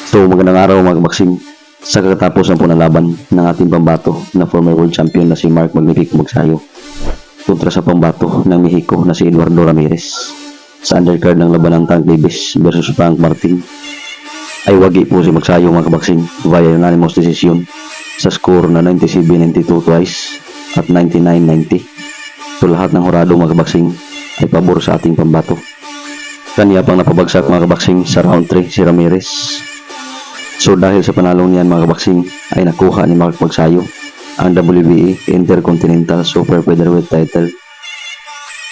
So magandang araw mga kabaksing. Sa kakatapos ng laban ng ating pambato na former world champion na si Mark Magnifico Magsayo kontra sa pambato ng Mexico na si Eduardo Ramirez sa undercard ng laban ng Tank Davis versus Frank Martin ay wagi po si Magsayo mga kabaksing via unanimous decision sa score na 97-92 twice at 99-90. So lahat ng hurado mga kabaksing ay pabor sa ating pambato. Kanya pang napabagsak mga kabaksing sa round 3 si Ramirez. So dahil sa panalong niyan mga kabaksing ay nakuha ni Mark Magsayo ang WBA Intercontinental Super Featherweight title.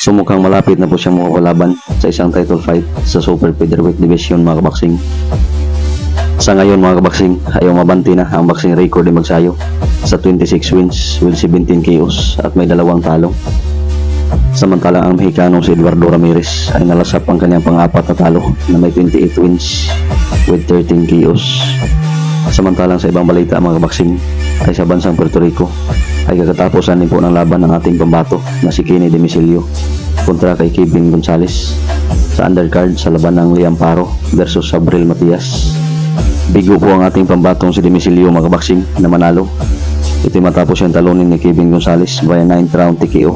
So mukhang malapit na po siyang makakalaban sa isang title fight sa Super Featherweight Division mga kabaksing. Sa ngayon mga kabaksing ayaw mabanti na ang boxing record ni Magsayo sa 26 wins with 17 KOs at may 2 talo. Samantalang ang Mexicano si Eduardo Ramirez ay nalasap ang kanyang pang-apat na talo na may 28 wins with 13 KOs. Samantalang sa ibang balita mga kabaksing ay sa bansang Puerto Rico ay kakatapusan din po ng laban ng ating pambato na si Kenny Demicilio kontra kay Kevin Gonzalez sa undercard sa laban ng Liam Paro versus Sabril Matias. Bigo po ang ating pambatong si Demicilio mga kabaksing na manalo. Ito matapos yung talunin ni Kevin Gonzalez via 9th round TKO.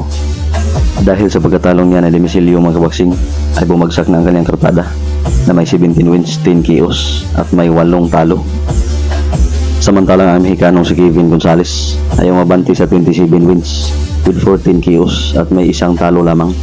Dahil sa pagkatalong niya na Demicilio mga kabaksing ay bumagsak na ang kanyang kartada na may 17 wins, 10 KOs at may 8 talo. Samantalang ang Mexicano si Kevin Gonzalez ay umabanti sa 27 wins with 14 KOs at may 1 talo lamang.